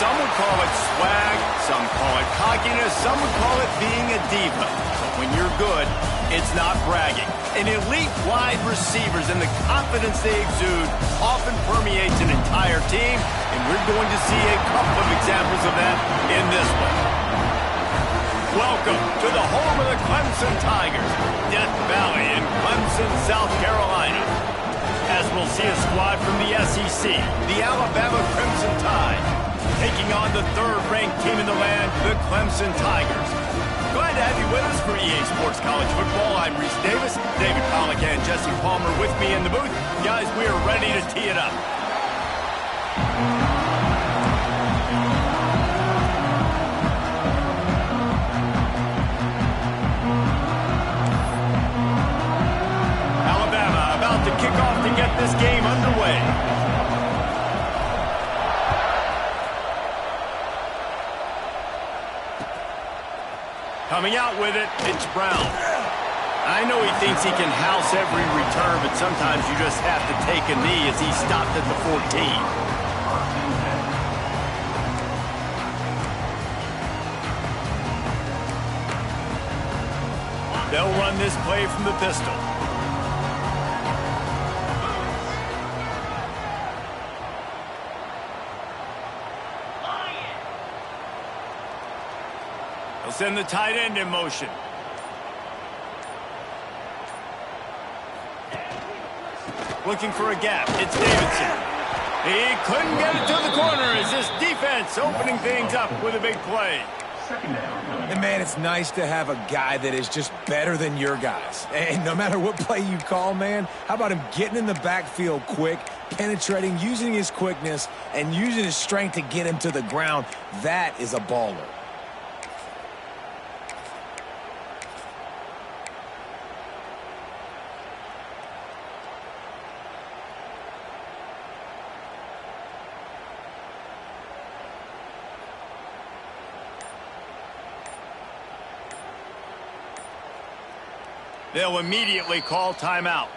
Some would call it swag, some call it cockiness, some would call it being a diva. But when you're good, it's not bragging. An elite wide receivers and the confidence they exude often permeates an entire team, and we're going to see a couple of examples of that in this one. Welcome to the home of the Clemson Tigers, Death Valley in Clemson, South Carolina. As we'll see a squad from the SEC, the Alabama Crimson Tide, taking on the third-ranked team in the land, the Clemson Tigers. Glad to have you with us for EA Sports College Football. I'm Reese Davis, David Pollock and Jesse Palmer with me in the booth. Guys, we are ready to tee it up. Alabama about to kick off to get this game underway. Coming out with it, it's Brown. I know he thinks he can house every return, but sometimes you just have to take a knee as he stopped at the 14. They'll run this play from the pistol. Send the tight end in motion. Looking for a gap. It's Davidson. He couldn't get it to the corner as this defense opening things up with a big play. And man, it's nice to have a guy that is just better than your guys. And no matter what play you call, man, how about him getting in the backfield quick, penetrating, using his quickness, and using his strength to get him to the ground? That is a baller. They'll immediately call timeout.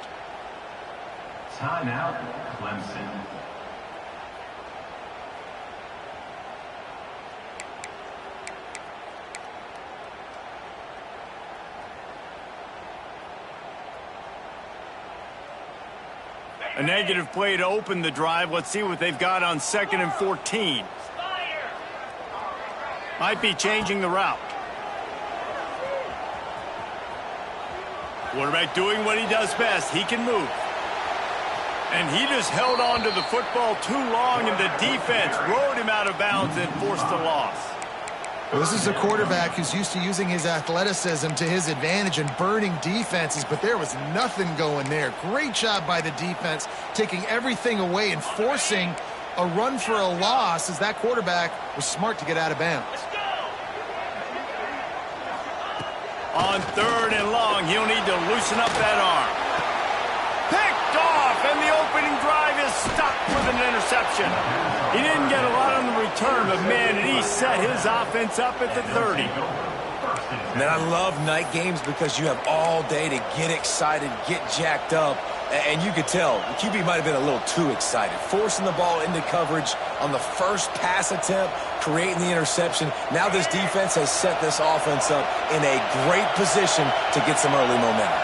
Timeout, Clemson. A negative play to open the drive. Let's see what they've got on 2nd and 14. Might be changing the route. Quarterback doing what he does best. He can move. And he just held on to the football too long, and the defense rode him out of bounds and forced the loss. Well, this is a quarterback who's used to using his athleticism to his advantage and burning defenses, but there was nothing going there. Great job by the defense, taking everything away and forcing a run for a loss, as that quarterback was smart to get out of bounds. On 3rd and long, he'll need to loosen up that arm. Picked off, and the opening drive is stopped with an interception. He didn't get a lot on the return, but man, did he set his offense up at the 30. Man, I love night games because you have all day to get excited, get jacked up, and you could tell the QB might have been a little too excited, forcing the ball into coverage on the first pass attempt, creating the interception. Now this defense has set this offense up in a great position to get some early momentum.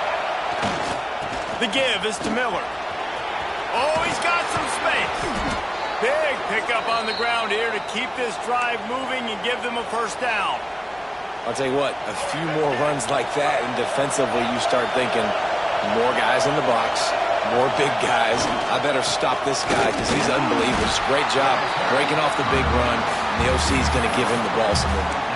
The give is to Miller. Oh, he's got some space. Big pickup on the ground here to keep this drive moving and give them a first down. I'll tell you what, a few more runs like that, and defensively you start thinking more guys in the box, more big guys. I better stop this guy because he's unbelievable. It's a great job breaking off the big run, and the OC is going to give him the ball some more.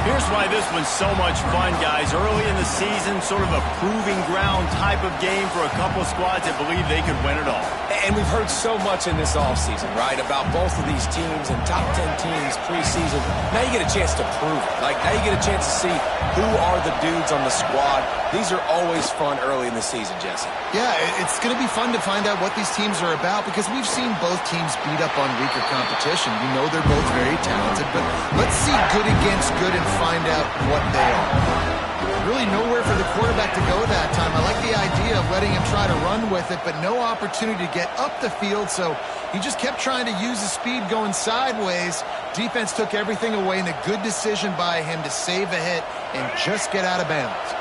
Here's why this one's so much fun, guys. Early in the season, sort of a proving ground type of game for a couple of squads that believe they could win it all. And we've heard so much in this offseason, right, about both of these teams and top 10 teams preseason. Now you get a chance to prove it. Like, now you get a chance to see who are the dudes on the squad. These are always fun early in the season, Jesse. Yeah, it's going to be fun to find out what these teams are about because we've seen both teams beat up on weaker competition. We know they're both very talented, but let's see good against good and find out what they are. Really nowhere for the quarterback to go that time. I like the idea of letting him try to run with it, but no opportunity to get up the field, so he just kept trying to use his speed going sideways. Defense took everything away, and a good decision by him to save a hit and just get out of bounds.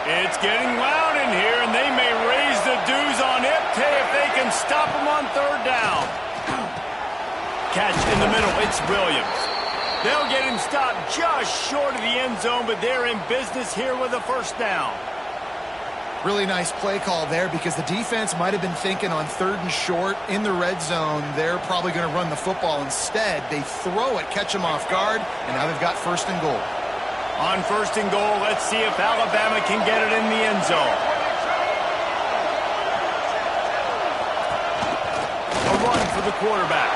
It's getting loud in here, and they may raise the dues on Ipte if they can stop him on 3rd down. Catch in the middle. It's Williams. They'll get him stopped just short of the end zone, but they're in business here with a first down. Really nice play call there because the defense might have been thinking on 3rd and short in the red zone. They're probably going to run the football instead. They throw it, catch them off guard, and now they've got 1st and goal. On 1st and goal, let's see if Alabama can get it in the end zone. A run for the quarterback.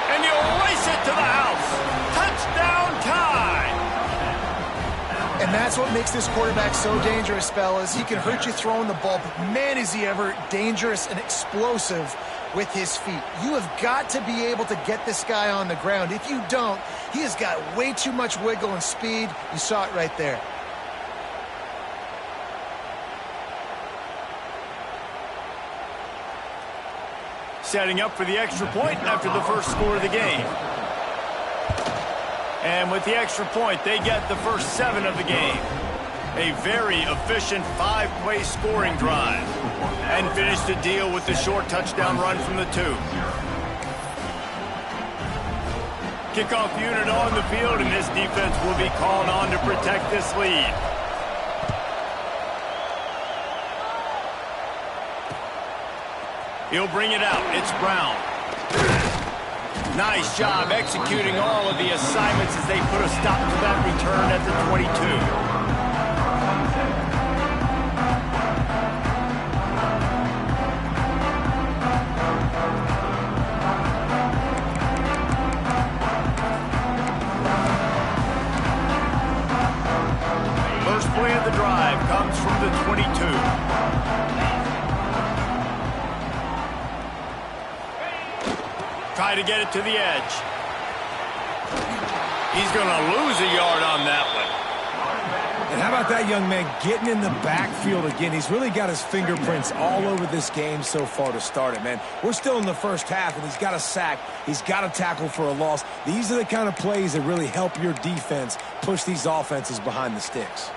And he'll race it to the house. Touchdown tie. And that's what makes this quarterback so dangerous, fellas. He can hurt you throwing the ball, but man, is he ever dangerous and explosive with his feet. You have got to be able to get this guy on the ground. If you don't, he has got way too much wiggle and speed. You saw it right there. Setting up for the extra point after the first score of the game. And with the extra point, they get the first 7 of the game. A very efficient 5-play scoring drive. And finish the deal with the short touchdown run from the 2. Kickoff unit on the field, and this defense will be called on to protect this lead. He'll bring it out. It's Brown. Nice job executing all of the assignments as they put a stop to that return at the 22. First play of the drive comes from the 22. Try to get it to the edge. He's going to lose a yard on that one. And how about that young man getting in the backfield again? He's really got his fingerprints all over this game so far to start it, man. We're still in the first half, and he's got a sack. He's got a tackle for a loss. These are the kind of plays that really help your defense push these offenses behind the sticks.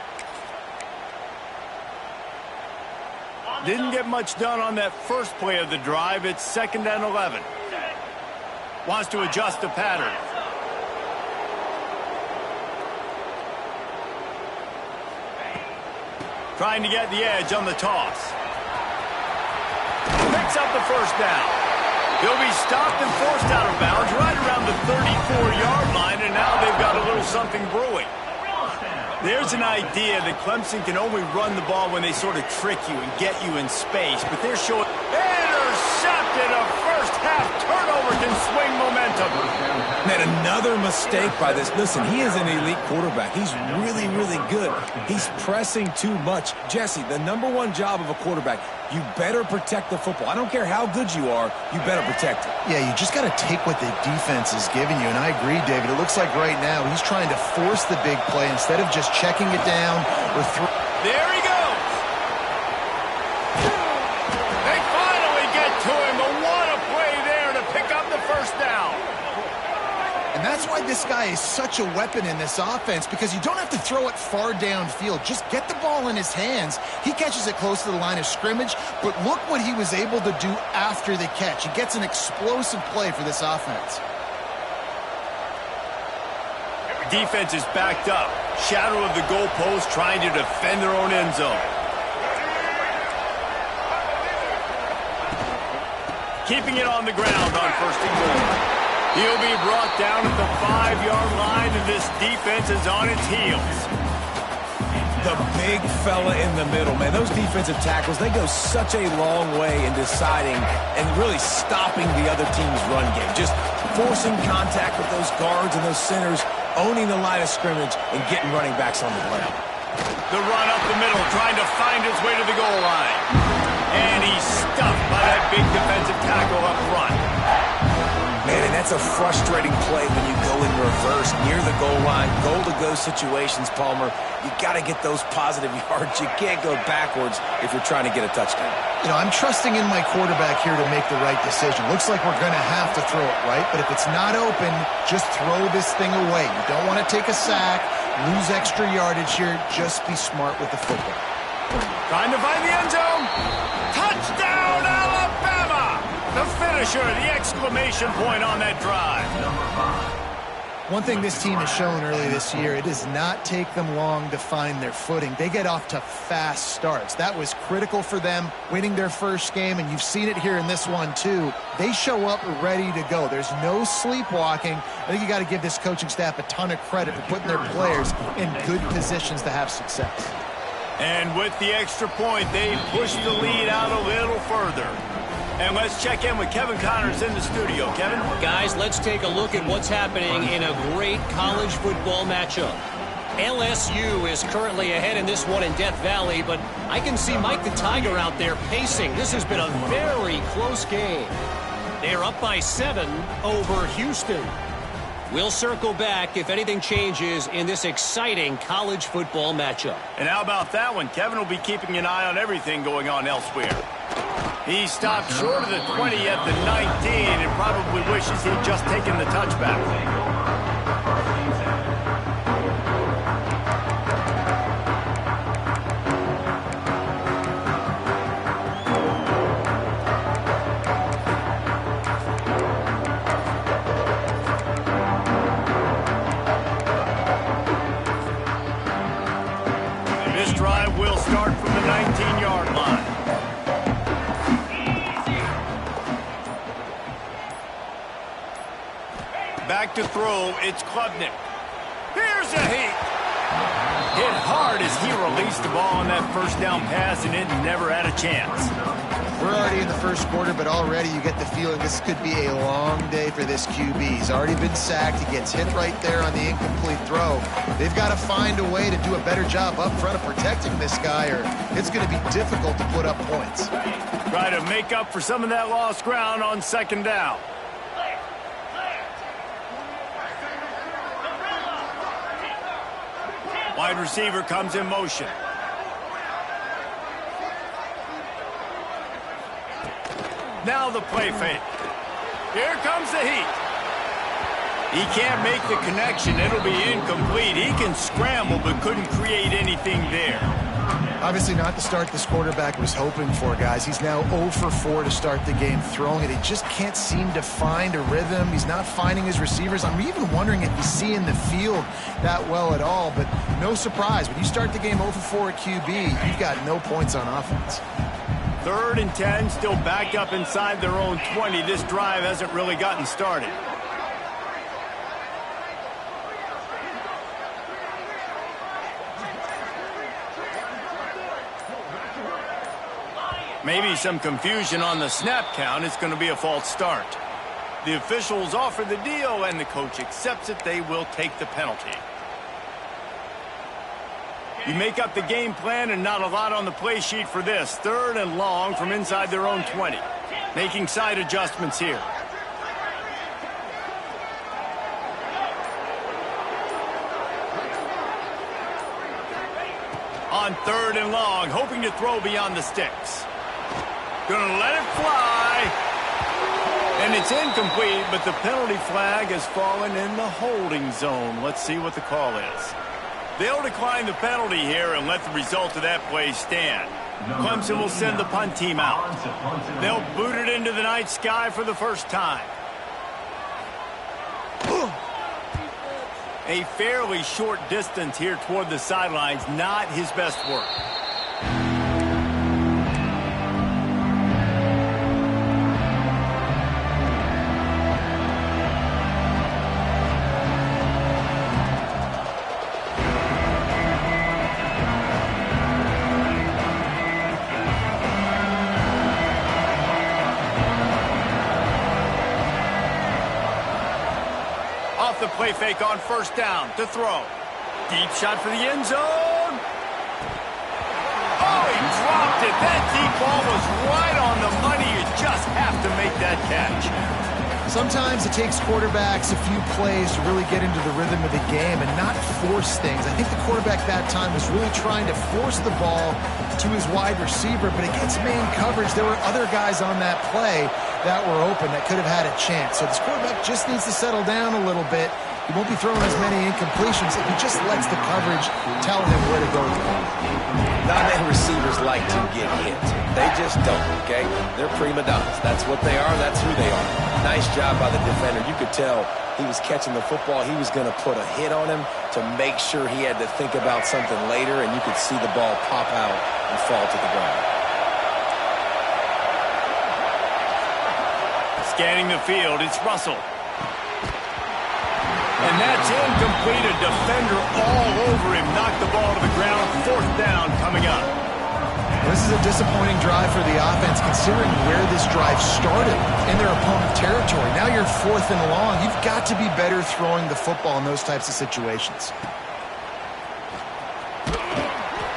Didn't get much done on that first play of the drive. It's 2nd and 11. Wants to adjust the pattern. Trying to get the edge on the toss. Picks up the first down. He'll be stopped and forced out of bounds right around the 34-yard line, and now they've got a little something brewing. There's an idea that Clemson can only run the ball when they sort of trick you and get you in space, but they're showing intercepted. A first-half turnover can swing momentum. Man, another mistake by this. Listen, he is an elite quarterback. He's really, really good. He's pressing too much. Jesse, the #1 job of a quarterback, you better protect the football. I don't care how good you are, you better protect it. Yeah, you just got to take what the defense is giving you, and I agree, David. It looks like right now he's trying to force the big play instead of just checking it down or There he goes. They finally get to him, but what a play there to pick up the first down. And that's why this guy is such a weapon in this offense, because you don't have to throw it far downfield. Just get the ball in his hands. He catches it close to the line of scrimmage, but look what he was able to do after the catch. He gets an explosive play for this offense. Defense is backed up. Shadow of the goalpost, trying to defend their own end zone. Keeping it on the ground on 1st and goal. He'll be brought down at the 5-yard line, and this defense is on its heels. The big fella in the middle, man. Those defensive tackles, they go such a long way in deciding and really stopping the other team's run game. Just forcing contact with those guards and those centers, owning the line of scrimmage, and getting running backs on the ground. The run up the middle, trying to find his way to the goal line. And he's stuffed by that big defensive tackle up front. Man, and that's a frustrating play when you go in reverse near the goal line. Goal-to-go situations, Palmer. You got to get those positive yards. You can't go backwards if you're trying to get a touchdown. You know, I'm trusting in my quarterback here to make the right decision. Looks like we're going to have to throw it, right? But if it's not open, just throw this thing away. You don't want to take a sack, lose extra yardage here. Just be smart with the football. Trying to find the end zone. Touchdown, Alabama! The finisher, the exclamation point on that drive. One thing this team has shown early this year, it does not take them long to find their footing. They get off to fast starts. That was critical for them winning their first game, and you've seen it here in this one too. They show up ready to go. There's no sleepwalking. I think you got to give this coaching staff a ton of credit for putting their players in good positions to have success. And with the extra point, they push the lead out a little further. And let's check in with Kevin Connors in the studio. Kevin? Guys, let's take a look at what's happening in a great college football matchup. LSU is currently ahead in this one in Death Valley, but I can see Mike the Tiger out there pacing. This has been a very close game. They're up by 7 over Houston. We'll circle back if anything changes in this exciting college football matchup. And how about that one? Kevin will be keeping an eye on everything going on elsewhere. He stopped short of the 20 at the 19 and probably wishes he'd just taken the touchback. This drive will start from the 19-yard line. Back to throw, it's Klubnik. Here's a heat. Hit hard as he released the ball on that first down pass, and it never had a chance. We're already in the first quarter, but already you get the feeling this could be a long day for this QB. He's already been sacked. He gets hit right there on the incomplete throw. They've got to find a way to do a better job up front of protecting this guy, or it's going to be difficult to put up points. Try to make up for some of that lost ground on second down. Wide receiver comes in motion. Now the play fake. Here comes the heat. He can't make the connection. It'll be incomplete. He can scramble but couldn't create anything there. Obviously not the start this quarterback was hoping for, guys. He's now 0 for 4 to start the game throwing it. He just can't seem to find a rhythm. He's not finding his receivers. I'm even wondering if he's seeing the field that well at all, but no surprise. When you start the game 0 for 4 at QB, you've got no points on offense. 3rd and 10, still backed up inside their own 20. This drive hasn't really gotten started. Maybe some confusion on the snap count. It's going to be a false start. The officials offer the deal, and the coach accepts it. They will take the penalty. You make up the game plan, and not a lot on the play sheet for this. 3rd and long from inside their own 20. Making side adjustments here. On 3rd and long, hoping to throw beyond the sticks. Gonna let it fly. And it's incomplete, but the penalty flag has fallen in the holding zone. Let's see what the call is. They'll decline the penalty here and let the result of that play stand. Clemson will send the punt team out. They'll boot it into the night sky for the first time. A fairly short distance here toward the sidelines, not his best work. The play fake on 1st down to throw. Deep shot for the end zone. Oh, he dropped it. That deep ball was right on the money. You just have to make that catch. Sometimes it takes quarterbacks a few plays to really get into the rhythm of the game and not force things. I think the quarterback that time was really trying to force the ball to his wide receiver, but against man coverage, there were other guys on that play that were open that could have had a chance. So this quarterback just needs to settle down a little bit. He won't be throwing as many incompletions if he just lets the coverage tell him where to go with the ball. Non-man receivers like to get hit. They just don't, okay? They're prima donnas. That's what they are. That's who they are. Nice job by the defender. You could tell he was catching the football. He was going to put a hit on him to make sure he had to think about something later, and you could see the ball pop out and fall to the ground. Scanning the field, it's Russell. And that's incomplete. A defender all over him. Knocked the ball to the ground. 4th down coming up. This is a disappointing drive for the offense considering where this drive started in their opponent territory. Now you're 4th and long. You've got to be better throwing the football in those types of situations.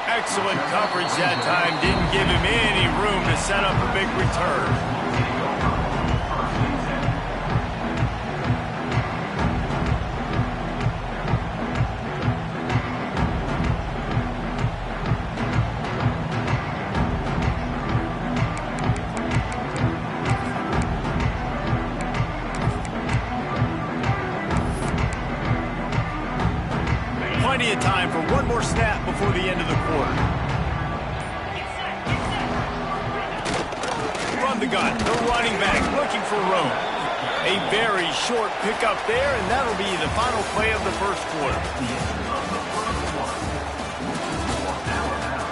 Excellent coverage that time. Didn't give him any room to set up a big return. Plenty of time for one more snap before the end of the quarter. From the gun, the running back looking for room. A very short pickup there, and that'll be the final play of the first quarter.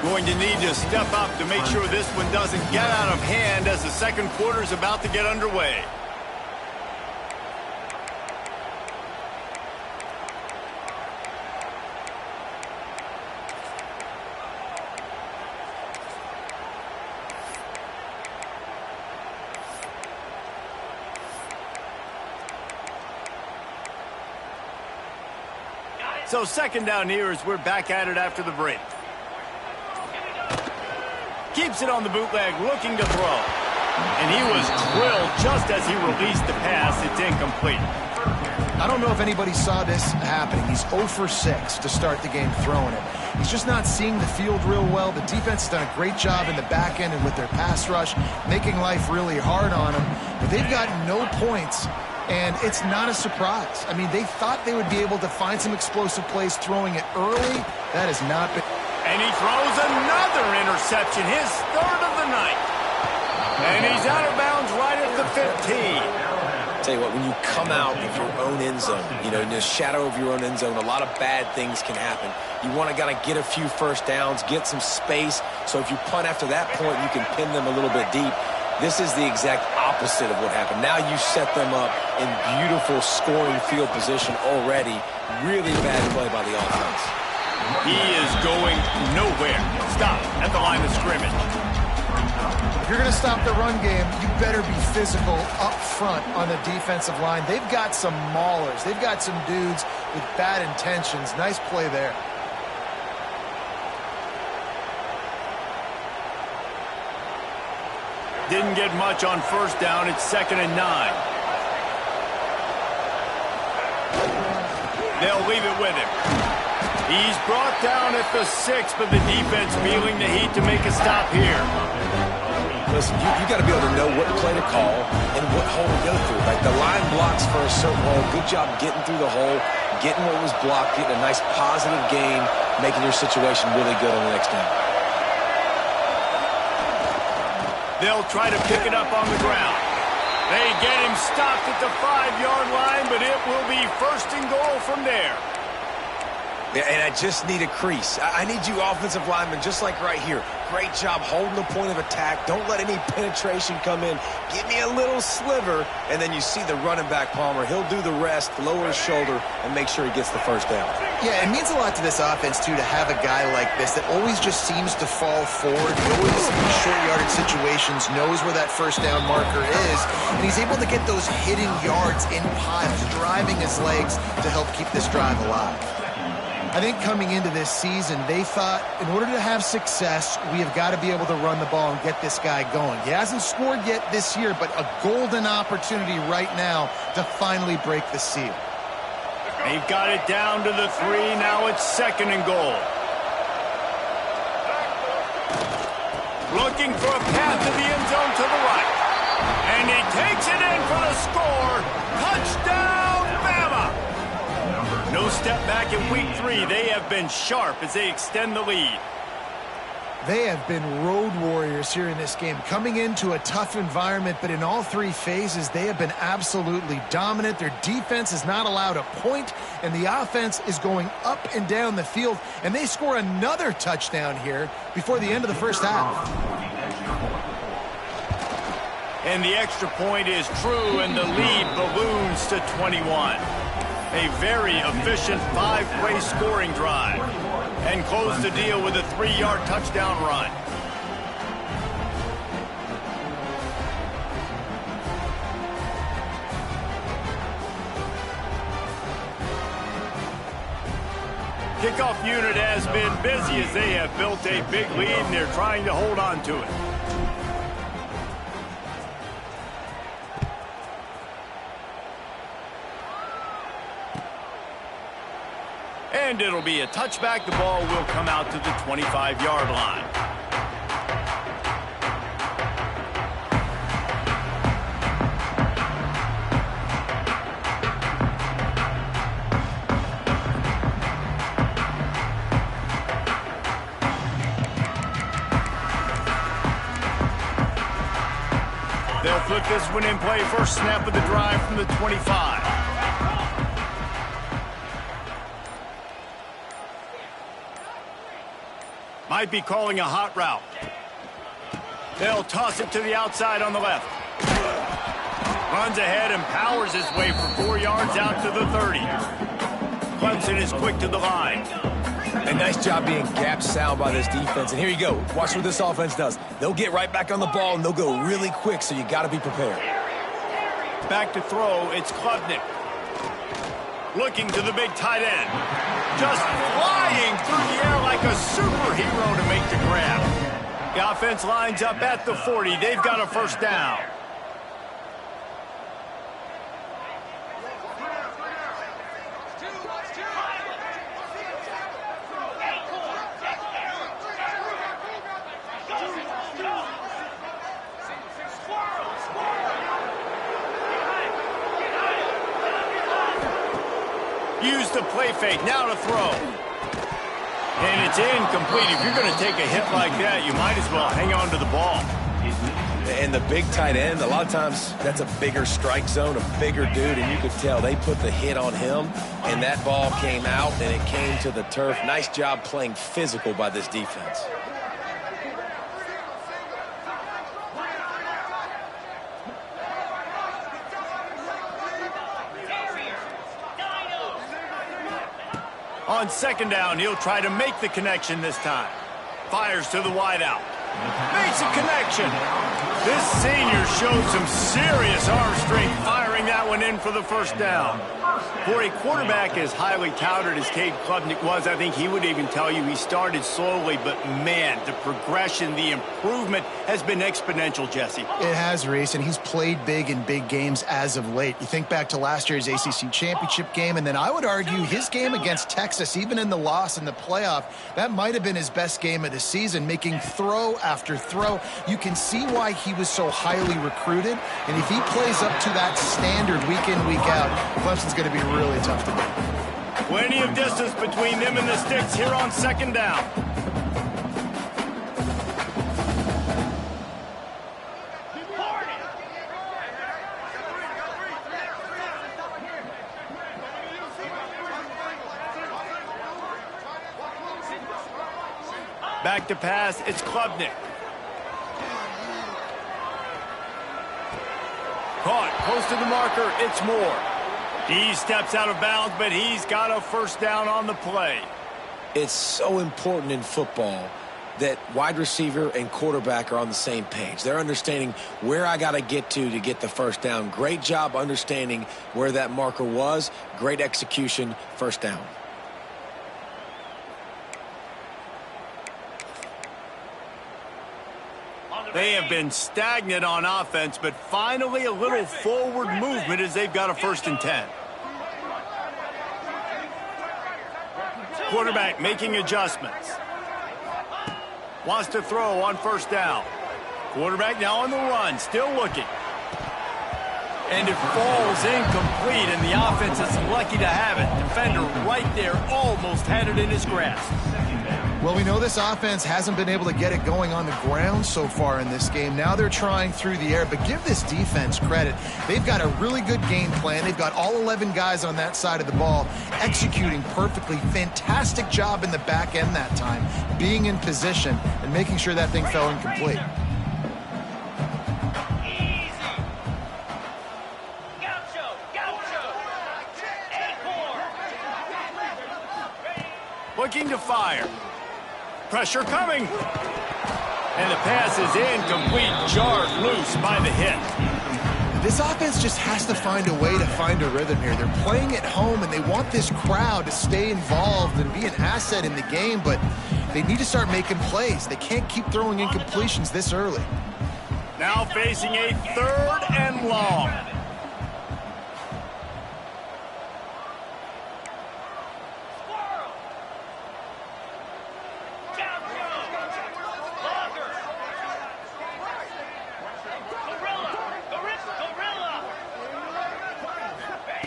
Going to need to step up to make sure this one doesn't get out of hand as the second quarter is about to get underway. So 2nd down here as we're back at it after the break. Keeps it on the bootleg, looking to throw. And he was drilled just as he released the pass. It's incomplete. I don't know if anybody saw this happening. He's 0 for 6 to start the game throwing it. He's just not seeing the field real well. The defense has done a great job in the back end and with their pass rush, making life really hard on him. But they've got no points. And it's not a surprise. I mean, they thought they would be able to find some explosive plays throwing it early. That has not been. And he throws another interception, his third of the night. And he's out of bounds right at the 15. Tell you what, when you come out of your own end zone, in the shadow of your own end zone, a lot of bad things can happen. You want to kind of get a few first downs, get some space, so if you punt after that point, you can pin them a little bit deep. This is the exact opposite of what happened. Now you set them up in beautiful scoring field position already. Really bad play by the offense. He is going nowhere. Stop at the line of scrimmage. If you're going to stop the run game, you better be physical up front on the defensive line. They've got some maulers. They've got some dudes with bad intentions. Nice play there. Didn't get much on first down. It's 2nd and 9. They'll leave it with him. He's brought down at the 6, but the defense feeling the heat to make a stop here. Listen, you got to be able to know what play to call and what hole to go through. Like the line blocks for a certain hole. Good job getting through the hole, getting what was blocked, getting a nice positive gain, making your situation really good on the next down. They'll try to pick it up on the ground. They get him stopped at the 5-yard line, but it will be 1st and goal from there. Yeah, and I just need a crease. I need you offensive linemen, just like right here. Great job holding the point of attack. Don't let any penetration come in. Give me a little sliver, and then you see the running back, Palmer. He'll do the rest, lower his shoulder, and make sure he gets the first down. Yeah, it means a lot to this offense, too, to have a guy like this that always just seems to fall forward. He always, in short yardage situations, knows where that first down marker is, and he's able to get those hidden yards in piles, driving his legs to help keep this drive alive. I think coming into this season, they thought in order to have success, we have got to be able to run the ball and get this guy going. He hasn't scored yet this year, but a golden opportunity right now to finally break the seal. They've got it down to the 3. Now it's 2nd and goal. Looking for a path to the end zone to the right. And he takes it in for the score. Touchdown, Bama! No step back in week 3. They have been sharp as they extend the lead. They have been road warriors here in this game, coming into a tough environment, but in all 3 phases, they have been absolutely dominant. Their defense is not allowed a point, and the offense is going up and down the field, and they score another touchdown here before the end of the first half. And the extra point is true, and the lead balloons to 21. A very efficient 5-play scoring drive. And close the deal with a 3-yard touchdown run. Kickoff unit has been busy as they have built a big lead and they're trying to hold on to it. And it'll be a touchback. The ball will come out to the 25-yard line. They'll flip this one in play. First snap of the drive from the 25. Might be calling a hot route. They'll toss it to the outside on the left. Runs ahead and powers his way for 4 yards out to the 30. Clemson is quick to the line. A nice job being gap sound by this defense. And here you go. Watch what this offense does. They'll get right back on the ball, and they'll go really quick, so you got to be prepared. Back to throw, it's Klubnik. Looking to the big tight end. Just flying through the air like a superhero to make the grab. The offense lines up at the 40. They've got a first down. Use the play fake, now to throw. And it's incomplete. If you're going to take a hit like that, you might as well hang on to the ball. And the big tight end, a lot of times that's a bigger strike zone, a bigger dude, and you could tell they put the hit on him, and that ball came out, and it came to the turf. Nice job playing physical by this defense. On second down, he'll try to make the connection this time. Fires to the wideout. Makes a connection. This senior showed some serious arm strength firing that one in for the first down. For a quarterback as highly touted as K-Dubb was, I think he would even tell you he started slowly, but man, the progression, the improvement has been exponential, Jesse. It has, Reese, and he's played big in big games as of late. You think back to last year's ACC championship game, and then I would argue his game against Texas, even in the loss in the playoff, that might have been his best game of the season, making throw after throw. You can see why he was so highly recruited, and if he plays up to that standard week in, week out, Clemson's going to be really tough to beat. Plenty of distance between them and the sticks here on second down. Back to pass, it's Klubnik. Caught, close to the marker, it's Moore. He steps out of bounds, but he's got a first down on the play. It's so important in football that wide receiver and quarterback are on the same page. They're understanding where I got to get the first down. Great job understanding where that marker was. Great execution, first down. They have been stagnant on offense, but finally a little forward movement as they've got a 1st and 10. Quarterback making adjustments. Wants to throw on first down. Quarterback now on the run, still looking. And it falls incomplete, and the offense is lucky to have it. Defender right there almost had it in his grasp. Well, we know this offense hasn't been able to get it going on the ground so far in this game. Now they're trying through the air, but give this defense credit. They've got a really good game plan. They've got all 11 guys on that side of the ball executing perfectly. Fantastic job in the back end that time, being in position and making sure that thing fell incomplete. Looking to fire. Pressure coming. And the pass is incomplete, jarred loose by the hit. This offense just has to find a way to find a rhythm here. They're playing at home, and they want this crowd to stay involved and be an asset in the game, but they need to start making plays. They can't keep throwing incompletions this early. Now facing a 3rd and long.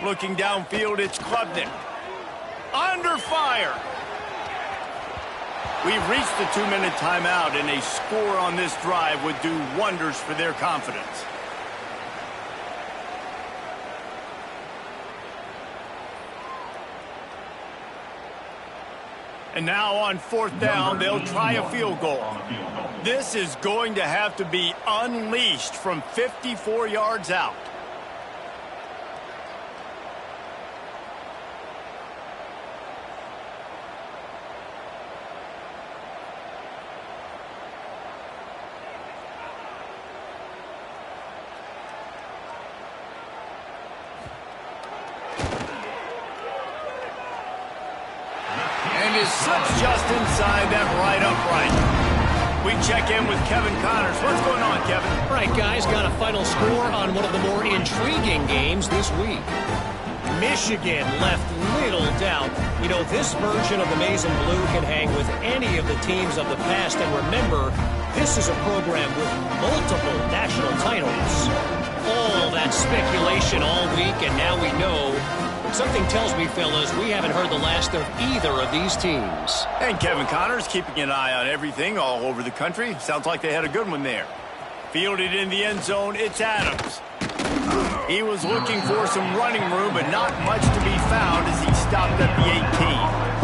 Looking downfield, it's Klubnik. Under fire. We've reached the 2-minute timeout, and a score on this drive would do wonders for their confidence. And now on 4th down, they'll try a field goal. This is going to have to be unleashed from 54 yards out. Slips just inside that right upright. We check in with Kevin Connors. What's going on, Kevin? All right, guys, got a final score on one of the more intriguing games this week. Michigan left little doubt. You know, this version of the Maize and Blue can hang with any of the teams of the past. And remember, this is a program with multiple national titles. All that speculation all week, and now we know Something tells me, fellas, we haven't heard the last of either of these teams. And Kevin Connors keeping an eye on everything all over the country. Sounds like they had a good one there. Fielded in the end zone, it's Adams. He was looking for some running room, but not much to be found as he stopped at the 18.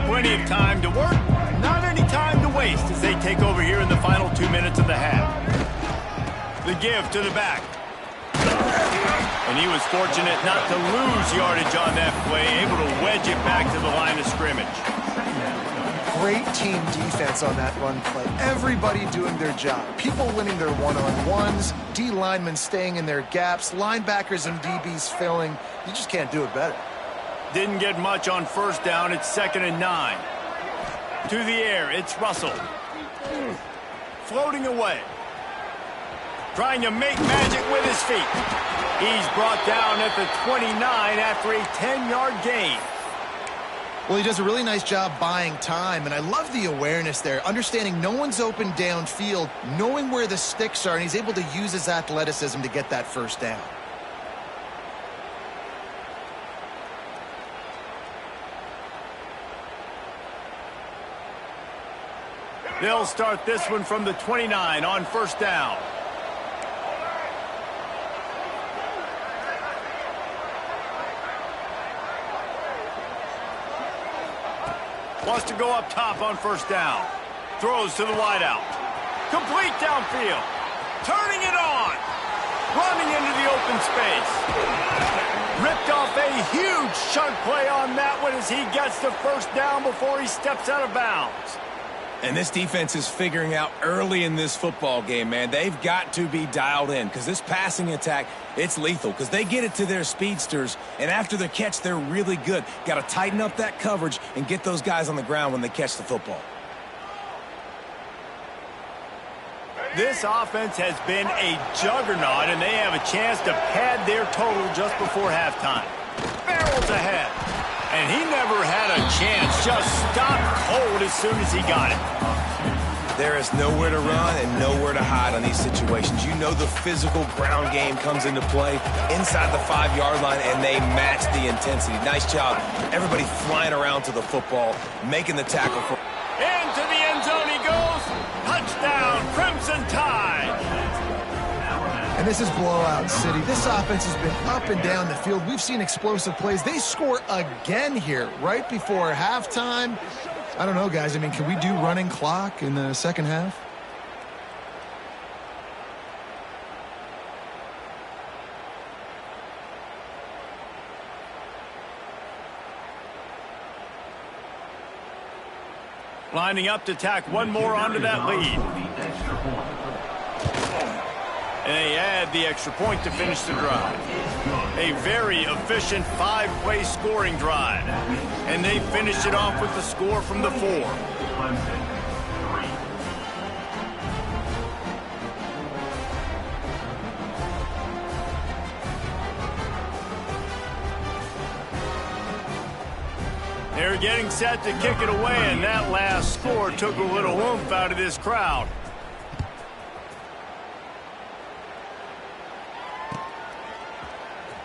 Plenty of time to work, not any time to waste as they take over here in the final 2 minutes of the half. The give to the back. And he was fortunate not to lose yardage on that play, able to wedge it back to the line of scrimmage. Great team defense on that run play. Everybody doing their job. People winning their one-on-ones, D linemen staying in their gaps, linebackers and DBs filling. You just can't do it better. Didn't get much on first down. It's 2nd and 9. To the air, it's Russell. Floating away. Trying to make magic with his feet. He's brought down at the 29 after a 10-yard gain. Well, he does a really nice job buying time, and I love the awareness there, understanding no one's open downfield, knowing where the sticks are, and he's able to use his athleticism to get that first down. They'll start this one from the 29 on first down. Wants to go up top on first down. Throws to the wideout. Complete downfield. Turning it on. Running into the open space. Ripped off a huge chunk play on that one as he gets the first down before he steps out of bounds. And this defense is figuring out early in this football game, man. They've got to be dialed in because this passing attack, it's lethal because they get it to their speedsters, and after the catch, they're really good. Got to tighten up that coverage and get those guys on the ground when they catch the football. This offense has been a juggernaut, and they have a chance to pad their total just before halftime. Barrels ahead. And he never had a chance, just stopped cold as soon as he got it. There is nowhere to run and nowhere to hide on these situations. You know the physical ground game comes into play inside the 5-yard line, and they match the intensity. Nice job. Everybody flying around to the football, making the tackle. Into the end zone he goes. Touchdown, Crimson Tide. And this is blowout city. This offense has been up and down the field. We've seen explosive plays. They score again here right before halftime. I don't know, guys. I mean, can we do running clock in the second half? Lining up to tack one more onto that lead. And they add the extra point to finish the drive. A very efficient 5-play scoring drive. And they finish it off with the score from the 4. They're getting set to kick it away, and that last score took a little oomph out of this crowd.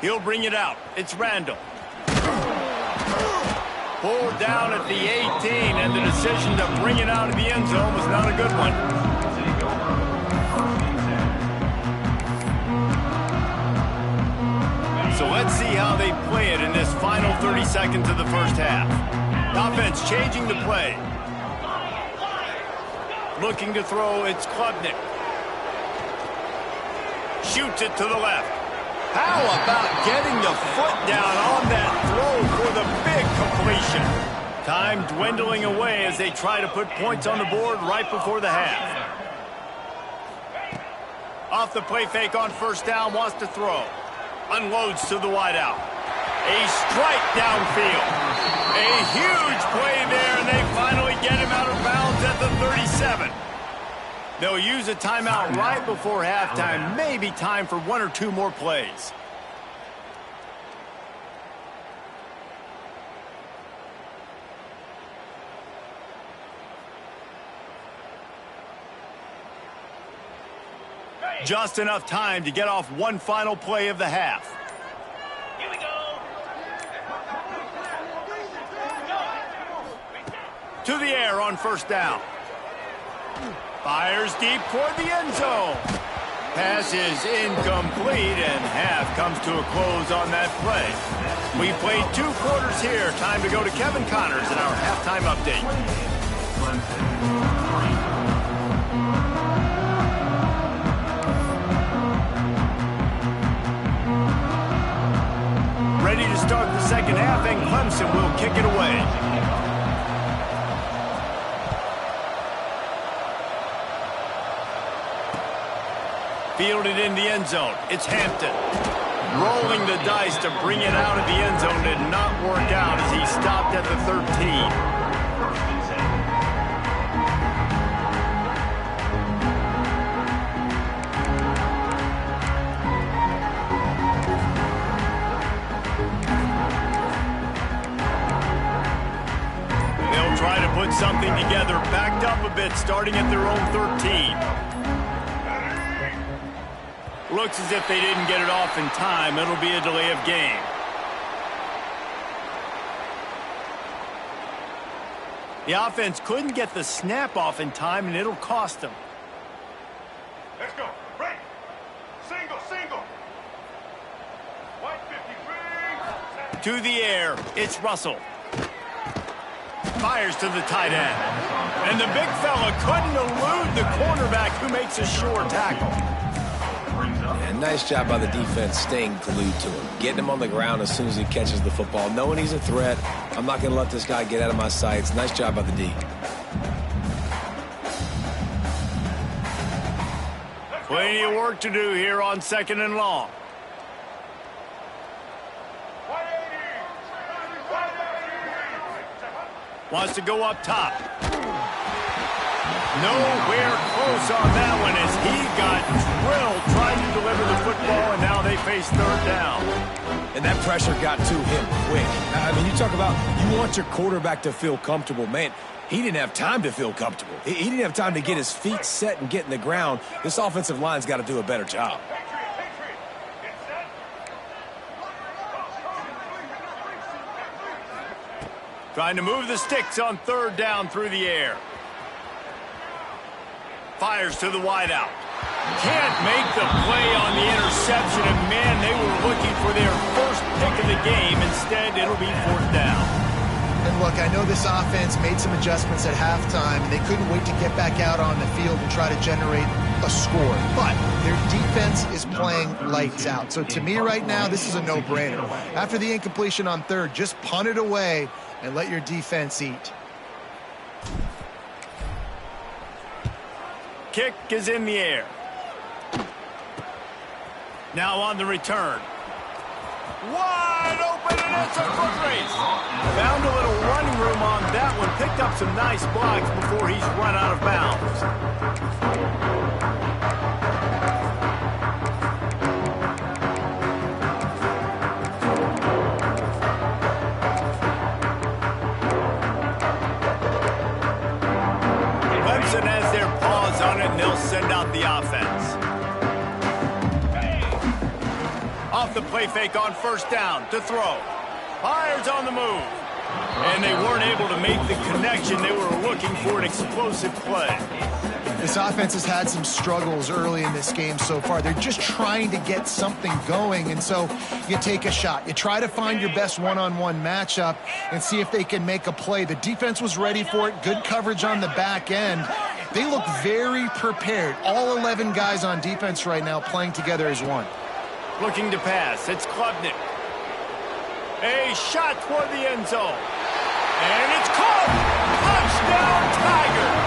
He'll bring it out. It's Randall. Pulled down at the 18, and the decision to bring it out of the end zone was not a good one. So let's see how they play it in this final 30 seconds of the first half. Offense changing the play. Looking to throw, it's Klubnik. Shoots it to the left. How about getting the foot down on that throw for the big completion? Time dwindling away as they try to put points on the board right before the half. Off the play fake on first down, wants to throw. Unloads to the wideout. A strike downfield. A huge play there, and they finally get him out of bounds at the 37. They'll use a timeout right before halftime. Maybe time for one or two more plays. Just enough time to get off one final play of the half. Here we go. To the air on first down. Fires deep toward the end zone. Pass is incomplete, and half comes to a close on that play. We played 2 quarters here. Time to go to Kevin Connors in our halftime update. Ready to start the second half, and Clemson will kick it away. Fielded in the end zone. It's Hampton. Rolling the dice to bring it out of the end zone did not work out as he stopped at the 13. They'll try to put something together, backed up a bit, starting at their own 13. Looks as if they didn't get it off in time. It'll be a delay of game. The offense couldn't get the snap off in time, and it'll cost them. Let's go. Break. Single, single. White 53. To the air, it's Russell. Fires to the tight end. And the big fella couldn't elude the cornerback who makes a sure tackle. And nice job by the defense staying glued to him. Getting him on the ground as soon as he catches the football. Knowing he's a threat, I'm not going to let this guy get out of my sights. Nice job by the D. Plenty of work to do here on 2nd and long. Wants to go up top. Nowhere close on that one as he got drilled trying to deliver the football, and now they face 3rd down. And that pressure got to him quick. I mean, you talk about you want your quarterback to feel comfortable. Man, he didn't have time to feel comfortable. He didn't have time to get his feet set and get in the ground. This offensive line's got to do a better job. Trying to move the sticks on 3rd down through the air. Fires to the wideout. Can't make the play on the interception, and man, they were looking for their first pick of the game. Instead, it'll be 4th down. And look, I know this offense made some adjustments at halftime, and they couldn't wait to get back out on the field and try to generate a score. But their defense is playing lights out. So to me right now, this is a no-brainer. After the incompletion on 3rd, just punt it away and let your defense eat. Kick is in the air. Now on the return. Wide open, and it's a foot race. Found a little running room on that one. Picked up some nice blocks before he's run out of bounds. Clemson has their paws on it, and they'll send out the offense. Off the play fake on 1st down to throw. Fires on the move. And they weren't able to make the connection. They were looking for an explosive play. This offense has had some struggles early in this game so far. They're just trying to get something going, and so you take a shot. You try to find your best one-on-one matchup and see if they can make a play. The defense was ready for it. Good coverage on the back end. They look very prepared. All 11 guys on defense right now playing together as one. Looking to pass. It's Klubnik. A shot toward the end zone. And it's caught. Touchdown, Tigers.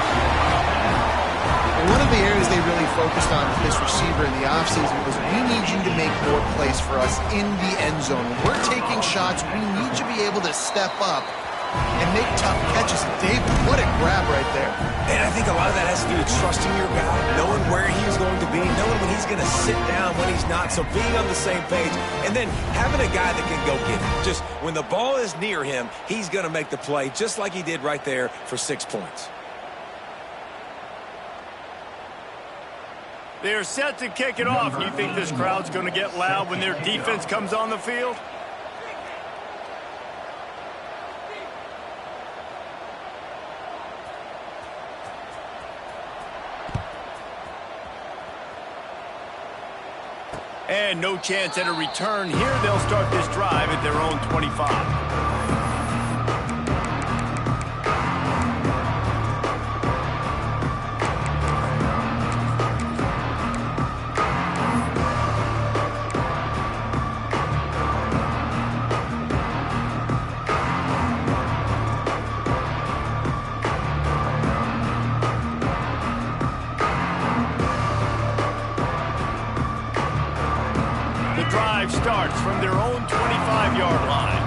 One of the areas they really focused on with this receiver in the offseason was we need you to make more plays for us in the end zone. When we're taking shots, we need you to be able to step up and make tough catches. David, what a grab right there. And I think a lot of that has to do with trusting your guy, knowing where he's going to be, knowing when he's going to sit down, when he's not, so being on the same page, and then having a guy that can go get it. Just when the ball is near him, he's going to make the play just like he did right there for 6 points. They're set to kick it off. You think this crowd's going to get loud when their defense comes on the field? And no chance at a return here. They'll start this drive at their own 25. Starts from their own 25-yard line.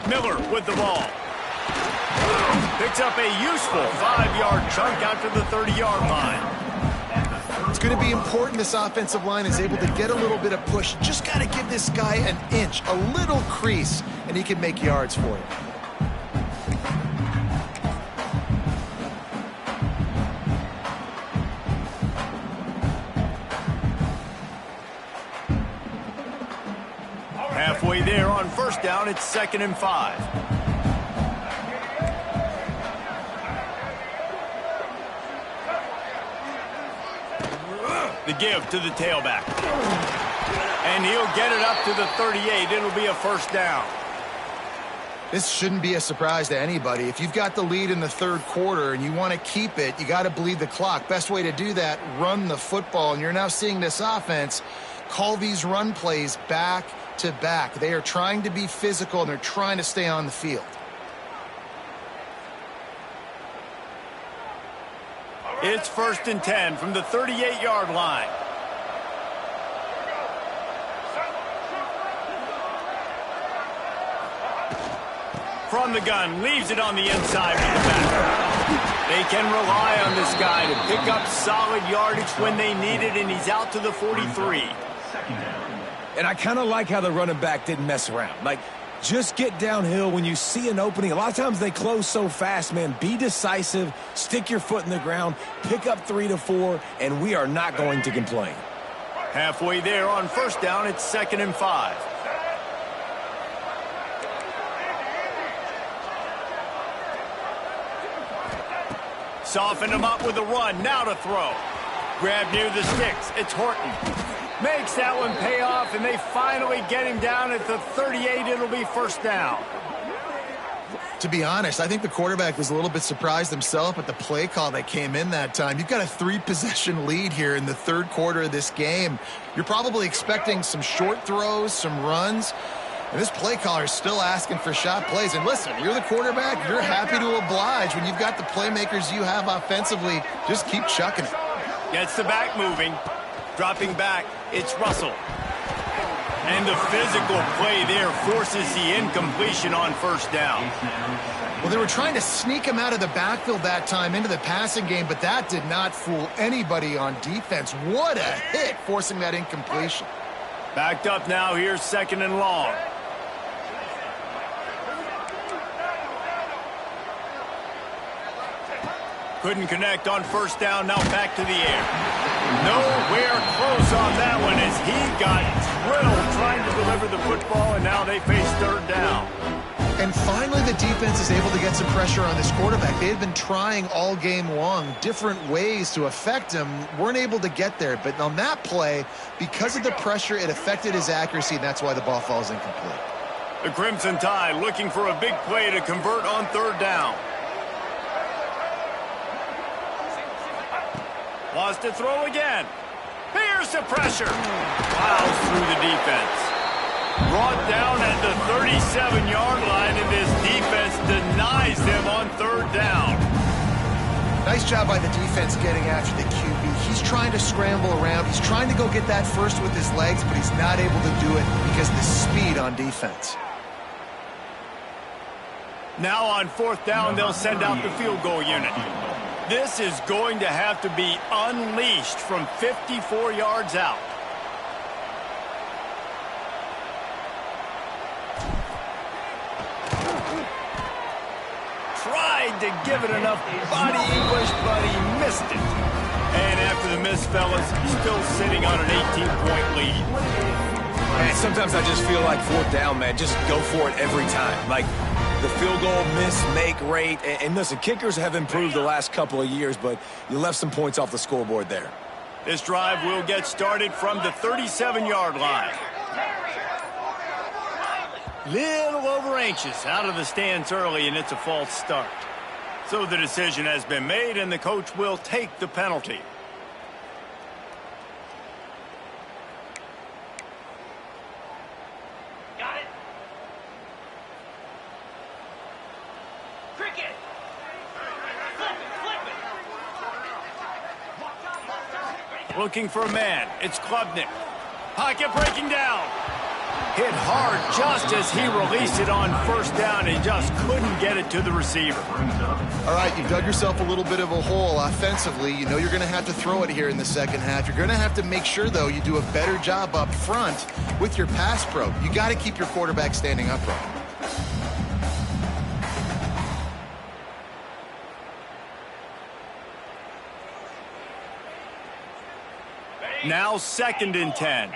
Miller with the ball. Picks up a useful 5-yard chunk out to the 30-yard line. It's going to be important this offensive line is able to get a little bit of push. Just got to give this guy an inch, a little crease, and he can make yards for you. Halfway there on first down, it's 2nd and 5. The give to the tailback. And he'll get it up to the 38. It'll be a first down. This shouldn't be a surprise to anybody. If you've got the lead in the third quarter and you want to keep it, you got to bleed the clock. Best way to do that, run the football. And you're now seeing this offense call these run plays back to back. They are trying to be physical, and they're trying to stay on the field. It's 1st and 10 from the 38-yard line. From the gun, leaves it on the inside for the back. They can rely on this guy to pick up solid yardage when they need it, and he's out to the 43. And I kind of like how the running back didn't mess around. Like, just get downhill when you see an opening. A lot of times they close so fast, man. Be decisive, stick your foot in the ground, pick up 3 to 4, and we are not going to complain. Halfway there on first down, it's 2nd and 5. Soften him up with a run, now to throw. Grab near the sticks, it's Horton. Makes that one pay off, and they finally get him down at the 38. It'll be first down. To be honest, I think the quarterback was a little bit surprised himself at the play call that came in that time. You've got a 3-possession lead here in the third quarter of this game. You're probably expecting some short throws, some runs. And this play caller is still asking for shot plays. And listen, you're the quarterback. You're happy to oblige. When you've got the playmakers you have offensively, just keep chucking it. Gets the back moving. Dropping back, it's Russell. And the physical play there forces the incompletion on first down. Well, they were trying to sneak him out of the backfield that time into the passing game, but that did not fool anybody on defense. What a hit, forcing that incompletion. Backed up now, here's 2nd and long. Couldn't connect on first down, now back to the air. Nowhere close on that one as he got drilled trying to deliver the football, and now they face third down. And finally the defense is able to get some pressure on this quarterback. They had been trying all game long different ways to affect him, weren't able to get there. But on that play, because of the pressure, it affected his accuracy, and that's why the ball falls incomplete. The Crimson Tide looking for a big play to convert on third down. Wants to throw again. Here's the pressure. Plows through the defense. Brought down at the 37-yard line, and this defense denies them on third down. Nice job by the defense getting after the QB. He's trying to scramble around. He's trying to go get that first with his legs, but he's not able to do it because of the speed on defense. Now on fourth down, they'll send out the field goal unit. This is going to have to be unleashed from 54 yards out. tried to give it enough body English, but he missed it. And after the miss, fellas, still sitting on an 18-point lead. Man, sometimes I just feel like fourth down, man. Just go for it every time. Like the field goal miss-make rate. And listen, kickers have improved the last couple of years, but you left some points off the scoreboard there. This drive will get started from the 37-yard line. Little over anxious out of the stands early, and it's a false start. So the decision has been made, and the coach will take the penalty. Got it. Cricket. Flip it. Looking for a man. It's Klubnik. Pocket breaking down. Hit hard just as he released it on first down and just couldn't get it to the receiver. All right, you dug yourself a little bit of a hole offensively. You know you're going to have to throw it here in the second half. You're going to have to make sure, though, you do a better job up front with your pass pro. You got to keep your quarterback standing upright. Now 2nd and 10.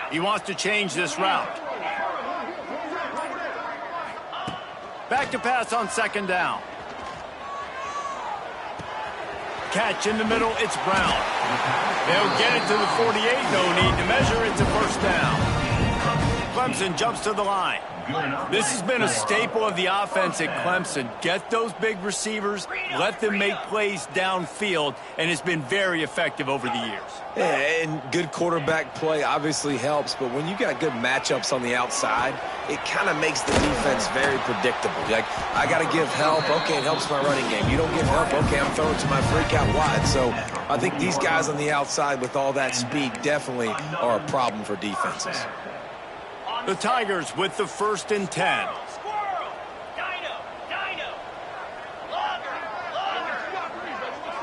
He wants to change this route. Back to pass on 2nd down. Catch in the middle, it's Brown. They'll get it to the 48, no need to measure, it's a first down. Clemson jumps to the line. This has been a staple of the offense at Clemson. Get those big receivers, let them make plays downfield, and it's been very effective over the years. Yeah, and good quarterback play obviously helps, but when you got good matchups on the outside, it kind of makes the defense very predictable. Like, I got to give help. Okay, it helps my running game. You don't give help. Okay, I'm throwing to my freak out wide. So I think these guys on the outside with all that speed definitely are a problem for defenses. The Tigers with the 1st and 10. Squirrel. Dino. Logger.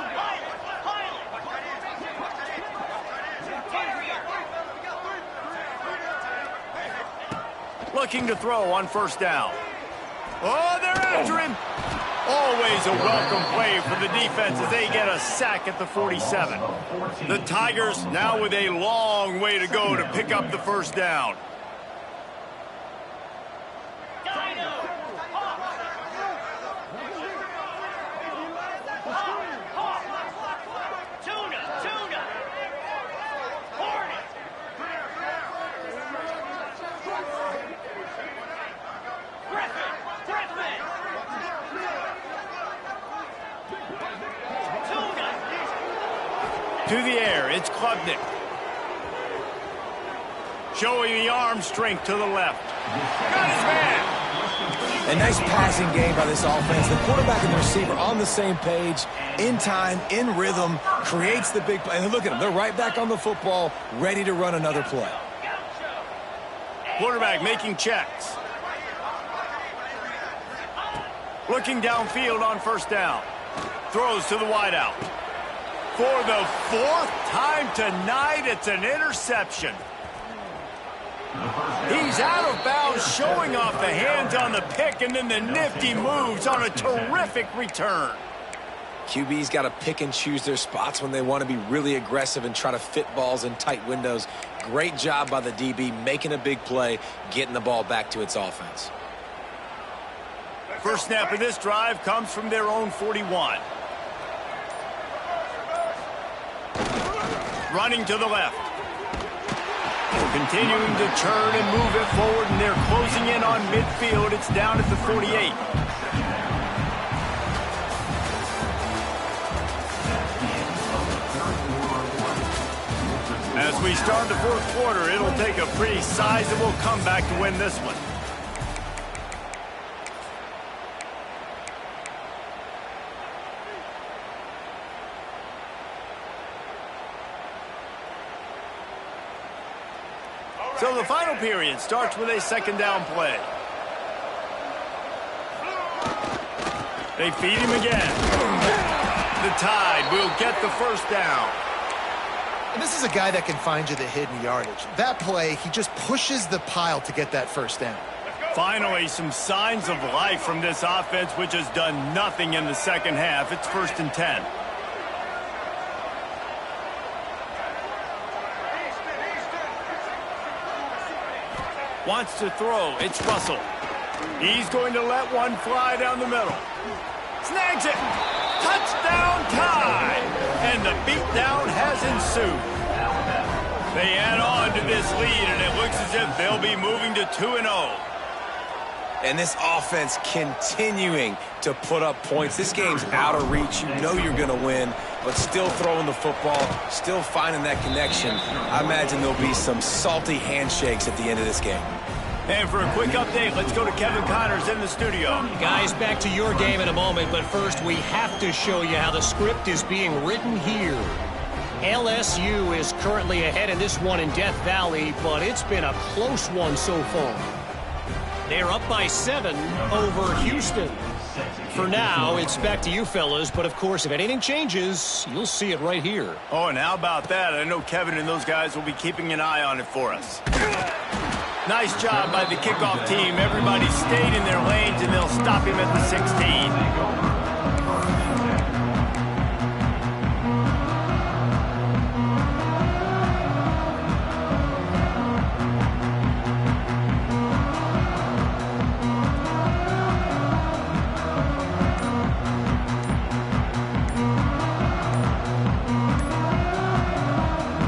Pilot. Looking to throw on first down. Oh, they're after him. Always a welcome play for the defense as they get a sack at the 47. The Tigers now with a long way to go to pick up the first down. To the air, it's Klubnik. Showing the arm strength to the left. Got his man. A nice passing game by this offense. The quarterback and the receiver on the same page, in time, in rhythm, creates the big play. And look at them. They're right back on the football, ready to run another play. Quarterback making checks. Looking downfield on first down. Throws to the wideout. For the 4th time tonight, it's an interception. He's out of bounds, showing off the hands on the pick, and then the nifty moves on a terrific return. QB's got to pick and choose their spots when they want to be really aggressive and try to fit balls in tight windows. Great job by the DB, making a big play, getting the ball back to its offense. First snap of this drive comes from their own 41. Running to the left. Continuing to turn and move it forward, and they're closing in on midfield. It's down at the 48. As we start the 4th quarter, it'll take a pretty sizable comeback to win this one. So the final period starts with a 2nd down play. They feed him again. The Tide will get the first down. And this is a guy that can find you the hidden yardage. That play, he just pushes the pile to get that first down. Finally, some signs of life from this offense, which has done nothing in the second half. It's 1st and 10. Wants to throw. It's Russell. He's going to let one fly down the middle. Snags it. Touchdown tie. And the beatdown has ensued. They add on to this lead, and it looks as if they'll be moving to 2-0. And this offense continuing to put up points. This game's out of reach. You know you're going to win, but still throwing the football, still finding that connection. I imagine there'll be some salty handshakes at the end of this game. And for a quick update, let's go to Kevin Connors in the studio. Guys, back to your game in a moment, but first we have to show you how the script is being written here. LSU is currently ahead in this one in Death Valley, but it's been a close one so far. They're up by 7 over Houston. For now, it's back to you fellas, but of course, if anything changes, you'll see it right here. Oh, and how about that? I know Kevin and those guys will be keeping an eye on it for us. Nice job by the kickoff team. Everybody stayed in their lanes, and they'll stop him at the 16.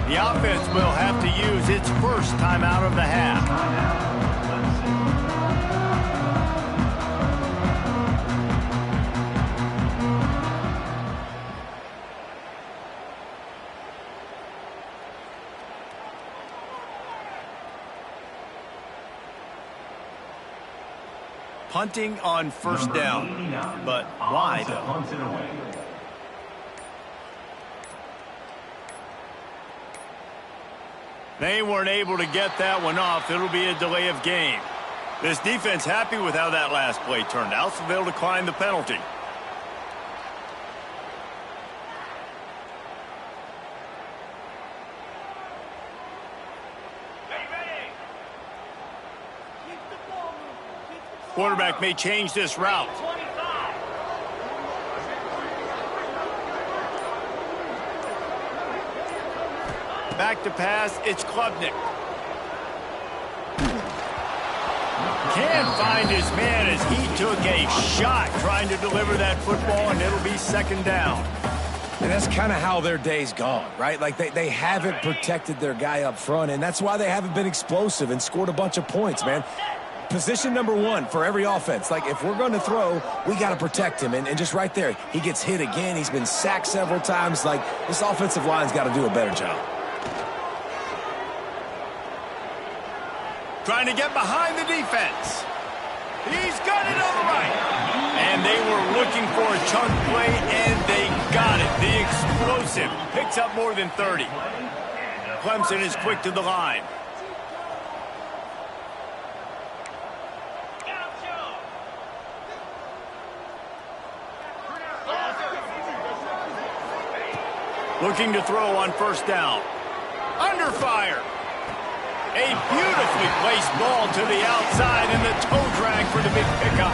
The offense will have to use its first time out of the half. Punting on 1st down, but why though? They weren't able to get that one off. It'll be a delay of game. This defense happy with how that last play turned out, so they'll decline the penalty. Quarterback may change this route. Back to pass, it's Klubnik. Can't find his man as he took a shot trying to deliver that football, and it'll be 2nd down. And that's kind of how their day's gone, right? Like they haven't protected their guy up front, and that's why they haven't been explosive and scored a bunch of points, man. Position number 1 for every offense. Like, if we're going to throw, we got to protect him. And just right there, he gets hit again. He's been sacked several times. Like, this offensive line's got to do a better job. Trying to get behind the defense. He's got it on the right. And they were looking for a chunk play, and they got it. The explosive picks up more than 30. Clemson is quick to the line. Looking to throw on 1st down. Under fire. A beautifully placed ball to the outside, and the toe drag for the big pickup.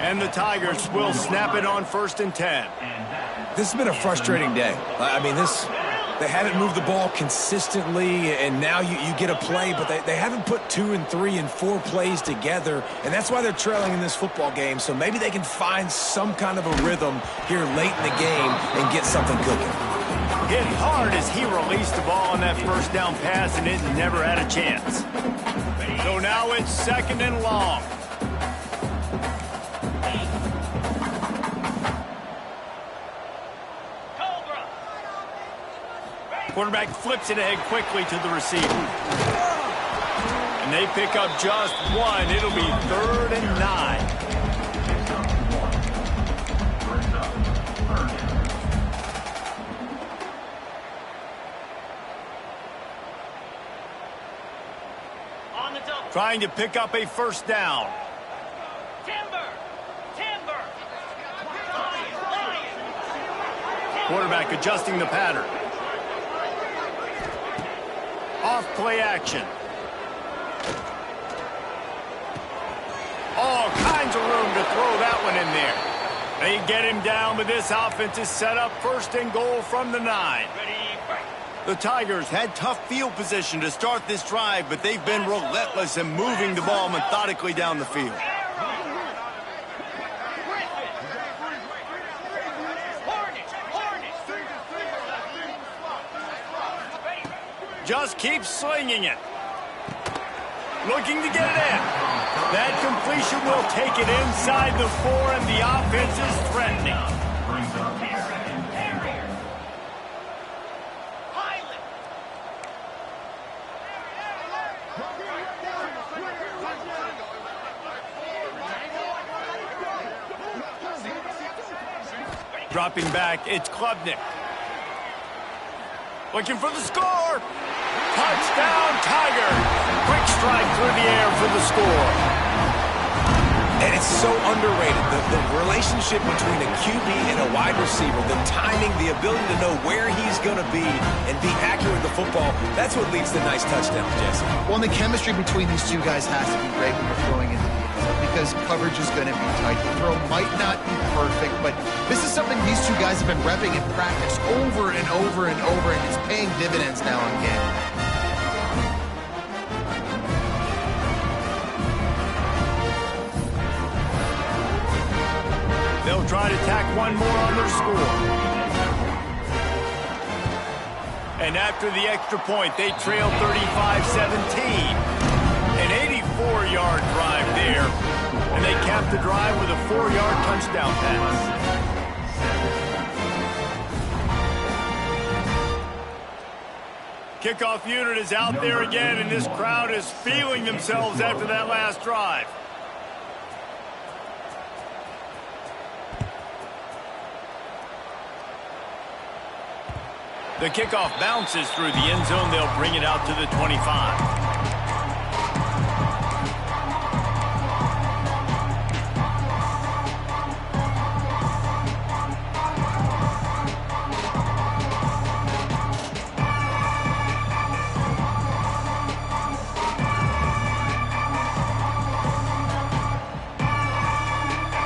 And the Tigers will snap it on 1st and 10. This has been a frustrating day. I mean, they haven't moved the ball consistently, and now you get a play, but they haven't put 2 and 3 and 4 plays together, and that's why they're trailing in this football game. So maybe they can find some kind of a rhythm here late in the game and get something cooking. Hit hard as he released the ball on that 1st down pass, and it never had a chance. So now it's 2nd and long. Quarterback flips it ahead quickly to the receiver. And they pick up just 1. It'll be 3rd and 9. Trying to pick up a 1st down. Quarterback adjusting the pattern. Off play action. finds a room to throw that one in there. They get him down, but this offense is set up 1st and goal from the 9. The Tigers had tough field position to start this drive, but they've been relentless in moving the ball methodically down the field. Just keeps slinging it. Looking to get it in. That completion will take it inside the 4, and the offense is threatening. Dropping back, it's Klubnik. Looking for the score. Touchdown, Tiger. Quick strike through the air for the score. And it's so underrated, the relationship between a QB and a wide receiver, the timing, the ability to know where he's going to be and be accurate with the football, that's what leads to nice touchdowns, Jesse. Well, and the chemistry between these two guys has to be great when you're throwing into the end zone because coverage is going to be tight. The throw might not be perfect, but this is something these two guys have been repping in practice over and over and over, and it's paying dividends now in game. They'll try to tack one more on their score. And after the extra point, they trail 35-17. An 84-yard drive there. And they cap the drive with a 4-yard touchdown pass. Kickoff unit is out there again, and this crowd is feeling themselves after that last drive. The kickoff bounces through the end zone. They'll bring it out to the 25.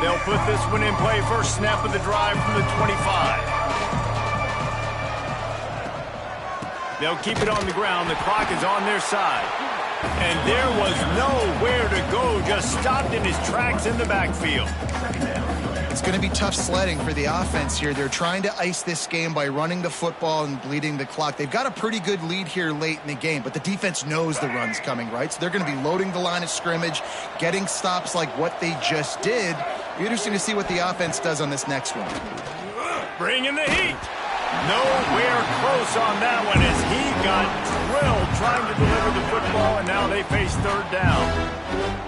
They'll put this one in play. First snap of the drive from the 25. They'll keep it on the ground. The clock is on their side. And there was nowhere to go. Just stopped in his tracks in the backfield. It's going to be tough sledding for the offense here. They're trying to ice this game by running the football and bleeding the clock. They've got a pretty good lead here late in the game, but the defense knows the run's coming, right? So they're going to be loading the line of scrimmage, getting stops like what they just did. Be interesting to see what the offense does on this next one. Bringing the heat. Nowhere close on that one as he got drilled trying to deliver the football, and now they face 3rd down.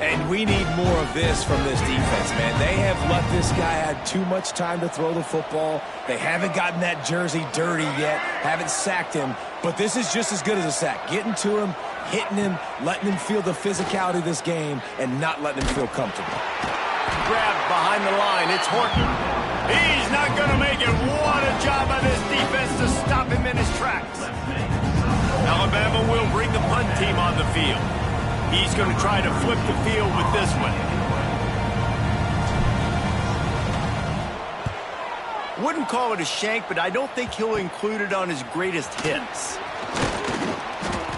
And we need more of this from this defense, man. They have let this guy have too much time to throw the football. They haven't gotten that jersey dirty yet, haven't sacked him, but this is just as good as a sack. Getting to him, hitting him, letting him feel the physicality of this game, and not letting him feel comfortable. Grabbed behind the line. It's Horton. He's not going to make it. What a job by this defense to stop him in his tracks. Alabama will bring the punt team on the field. He's going to try to flip the field with this one. Wouldn't call it a shank, but I don't think he'll include it on his greatest hits.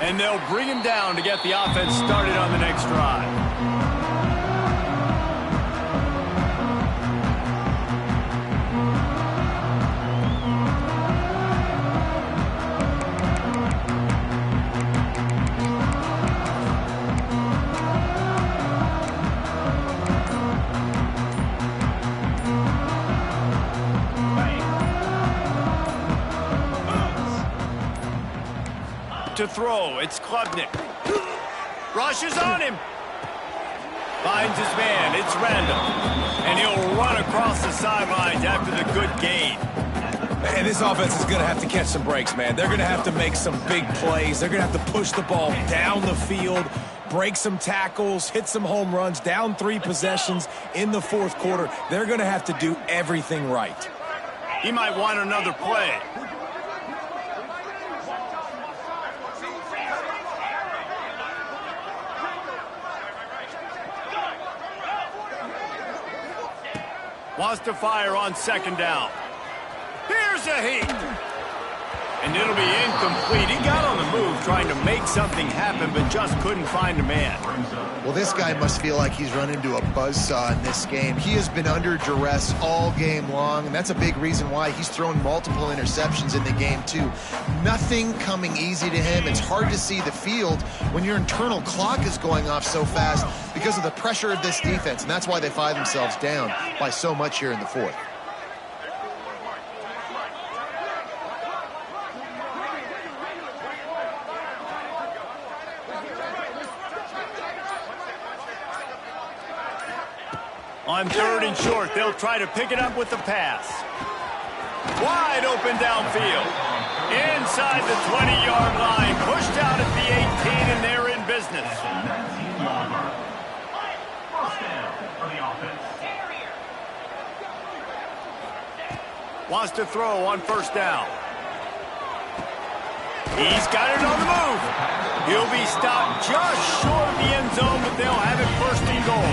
And they'll bring him down to get the offense started on the next drive. To throw, it's Klubnik. Rushes on him. Finds his man, it's Randall. And he'll run across the sidelines after the good gain. And this offense is going to have to catch some breaks, man. They're going to have to make some big plays. They're going to have to push the ball down the field, break some tackles, hit some home runs, down 3 possessions in the 4th quarter. They're going to have to do everything right. He might want another play. Wants to fire on second down. Here's a heat. And it'll be incomplete. He got on the move trying to make something happen, but just couldn't find a man. Well, this guy must feel like he's run into a buzzsaw in this game. He has been under duress all game long, and that's a big reason why he's thrown multiple interceptions in the game, too. Nothing coming easy to him. It's hard to see the field when your internal clock is going off so fast because of the pressure of this defense, and that's why they find themselves down by so much here in the fourth. On third and short, they'll try to pick it up with the pass. Wide open downfield. Inside the 20-yard line. Pushed out at the 18, and they're in business. Wants to throw on first down. He's got it on the move. He'll be stopped just short of the end zone, but they'll have it first and goal.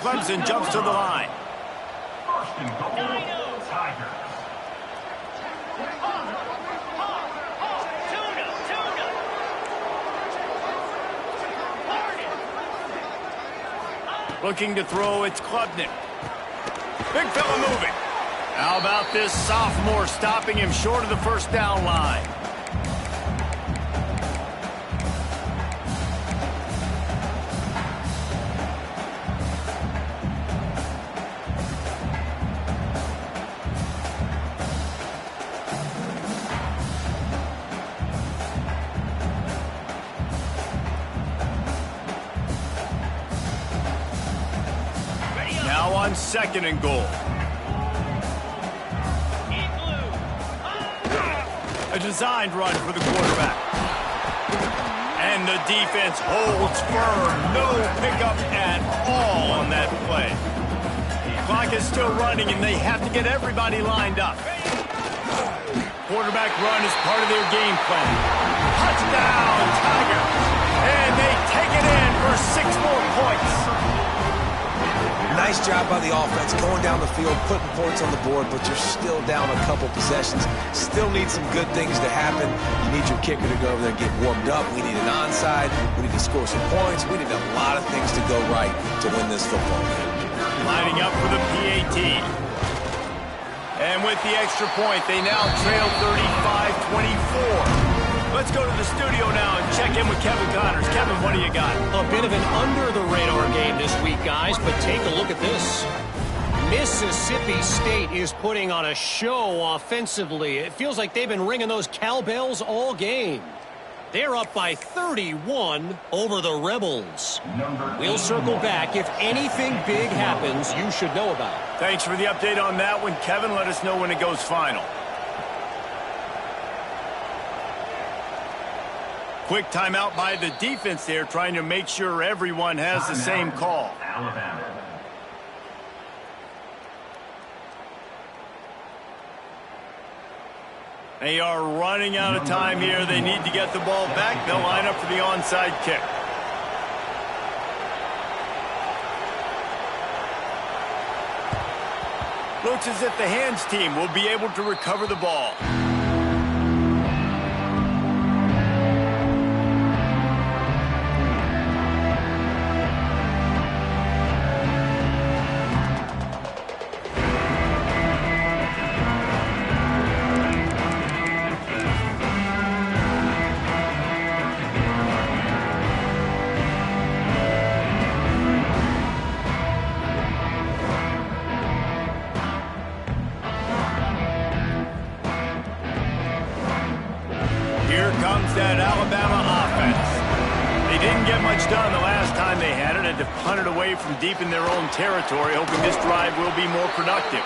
Clemson jumps to the line. First and goal, Tigers. Looking to throw, it's Klubnik. Big fella moving. How about this sophomore stopping him short of the first down line? Now on second and goal. A designed run for the quarterback. And the defense holds firm. No pickup at all on that play. Clock is still running, and they have to get everybody lined up. Quarterback run is part of their game plan. Touchdown, Tigers. And they take it in for 6 more points. Nice job by the offense going down the field, putting points on the board, but you're still down a couple possessions. Still need some good things to happen. You need your kicker to go over there and get warmed up. We need an onside. We need to score some points. We need a lot of things to go right to win this football game. Lining up for the PAT. And with the extra point, they now trail 35-24. Let's go to the studio now and check in with Kevin Connors. Kevin, what do you got? A bit of an under-the-radar game this week, guys, but take a look at this. Mississippi State is putting on a show offensively. It feels like they've been ringing those cowbells all game. They're up by 31 over the Rebels. We'll circle back. If anything big happens, you should know about it. Thanks for the update on that one, Kevin. Let us know when it goes final. Quick timeout by the defense there, trying to make sure everyone has the same call. Alabama. They are running out of time here. They need to get the ball back. They'll line up for the onside kick. Looks as if the hands team will be able to recover the ball. Here comes that Alabama offense. They didn't get much done the last time they had it, had to punt it away from deep in their own territory, hoping this drive will be more productive.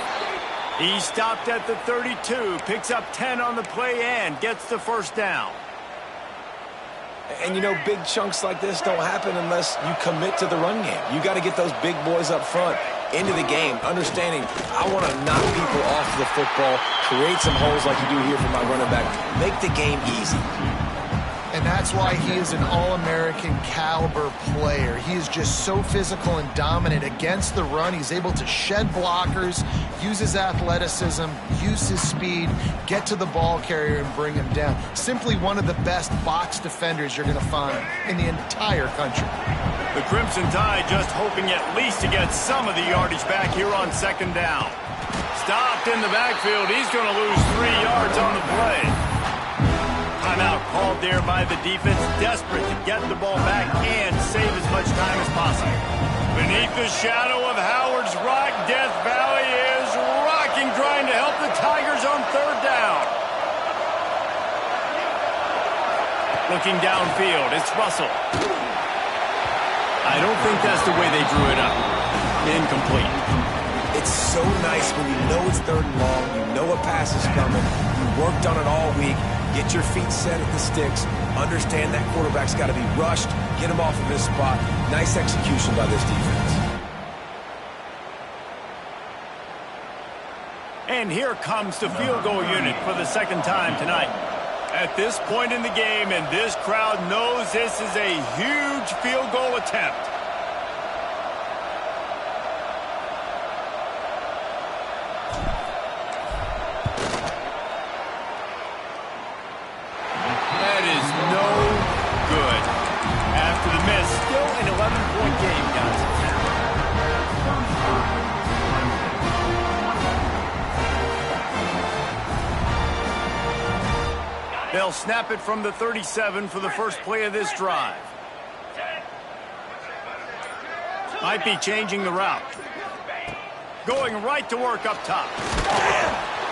He stopped at the 32, picks up 10 on the play and gets the first down. And, you know, big chunks like this don't happen unless you commit to the run game. You got to get those big boys up front into the game, understanding I want to knock people off the football, create some holes like you do here for my running back, make the game easy. And that's why he is an All-American caliber player. He is just so physical and dominant against the run. He's able to shed blockers, use his athleticism, use his speed, get to the ball carrier and bring him down. Simply one of the best box defenders you're going to find in the entire country. The Crimson Tide just hoping at least to get some of the yardage back here on second down. Stopped in the backfield. He's going to lose 3 yards on the play. Timeout called there by the defense, desperate to get the ball back and save as much time as possible. Beneath the shadow of Howard's Rock, Death Valley is rocking, trying to help the Tigers on third down. Looking downfield, it's Russell. I don't think that's the way they drew it up. Incomplete. It's so nice when you know it's third and long, you know a pass is coming, you worked on it all week, get your feet set at the sticks, understand that quarterback's got to be rushed, get him off of his spot. Nice execution by this defense. And here comes the field goal unit for the second time tonight. At this point in the game, and this crowd knows this is a huge field goal attempt. That is no good. After the miss, still an 11-point game, guys. They'll snap it from the 37 for the first play of this drive. Might be changing the route. Going right to work up top.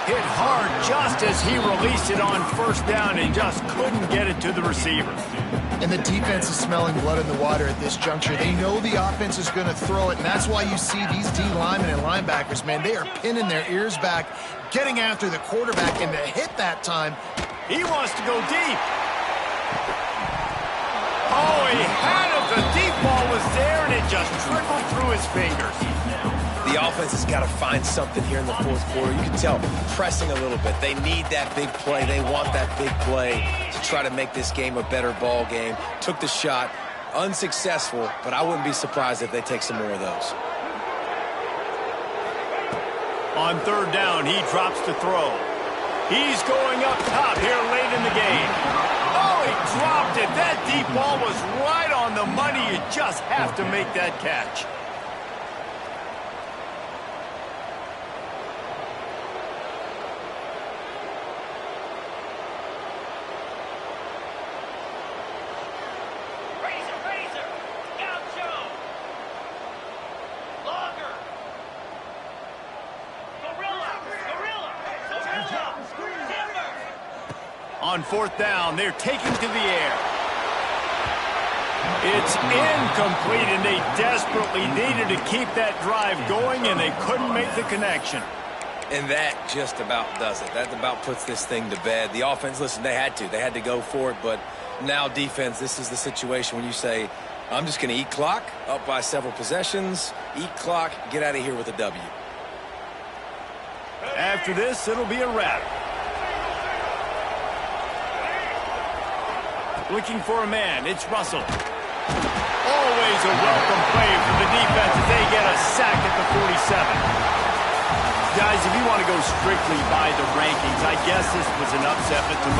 Hit hard just as he released it on first down and just couldn't get it to the receiver. And the defense is smelling blood in the water at this juncture. They know the offense is going to throw it, and that's why you see these D linemen and linebackers, man, they are pinning their ears back, getting after the quarterback, and to hit that time. He wants to go deep. Oh, he had it. The deep ball was there, and it just trickled through his fingers. The offense has got to find something here in the fourth quarter. You can tell, pressing a little bit. They need that big play. They want that big play to try to make this game a better ball game. Took the shot, unsuccessful, but I wouldn't be surprised if they take some more of those. On third down, he drops to throw. He's going up top here late in the game. Oh, he dropped it. That deep ball was right on the money. You just have to make that catch. On fourth down, they're taking to the air. It's incomplete, and they desperately needed to keep that drive going, and they couldn't make the connection. And that just about does it. That about puts this thing to bed. The offense, listen, they had to go for it, but now defense, this is the situation when you say, I'm just going to eat clock, up by several possessions, eat clock, get out of here with a W. After this, it'll be a wrap. Looking for a man, it's Russell. Always a welcome play for the defense as they get a sack at the 47. Guys, if you want to go strictly by the rankings, I guess this was an upset, but to